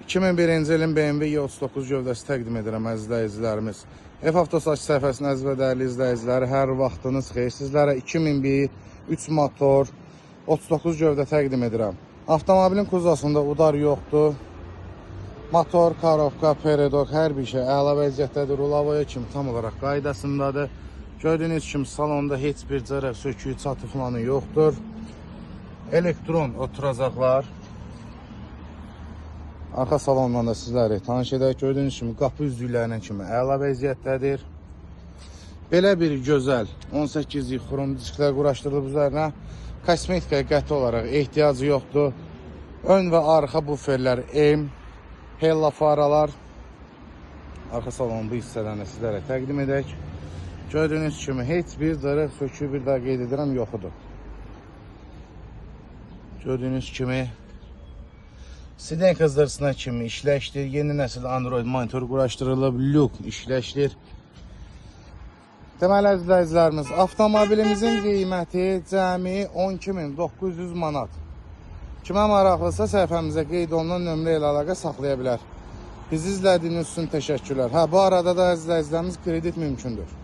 2001-ci ilin BMW Y39 gövdəsi təqdim edirəm əziz izləyicilərimiz. F-Avtosaç səhifəsinin əziz və dəyərli izləyiciləri, hər vaxtınız xeyir. Sizlərə 2001 3 motor 39 gövdə təqdim edirəm. Avtomobilin kuzasında udar yoxdur. Motor, karovka, peredok, hər bir şey əla vəziyyətdədir. Rulavaya kimi tam olaraq qaydasındadır. Gördüyünüz kimi salonda heç bir cərəf, söküyü, çatı falanı yoxdur. Elektron oturacaqlar. Arxa salondan da sizləri tanış edək. Gördüyünüz kimi qapı üzlüklərinin kimi əla vəziyyətdədir. Belə bir gözəl 18 xrom disklər quraşdırılıb üzərinə. Kosmetikaya qəti olaraq ehtiyacı yoxdur. Ön və arxa buferlər M, Hella faralar. Arxa salonun bu hissələrini sizlərə təqdim edək. Gördüyünüz kimi heç bir zərər, söküyü bir daha qeyd edirəm, yoxudur. Gördüyünüz kimi Siden qızdırısına kimi işləşdir. Yeni nəsil Android monitor quraşdırılıb. Lük işləşdir. Deməli əzizlərimiz, avtomobilimizin qiyməti cəmi 12.900 manat. Kimə maraqlısa səhifəmizə qeyd olunan nömrə ilə əlaqə saxlaya bilər. Bizi izlədiyiniz üçün təşəkkürlər. Bu arada da əzizlərimiz kredit mümkündür.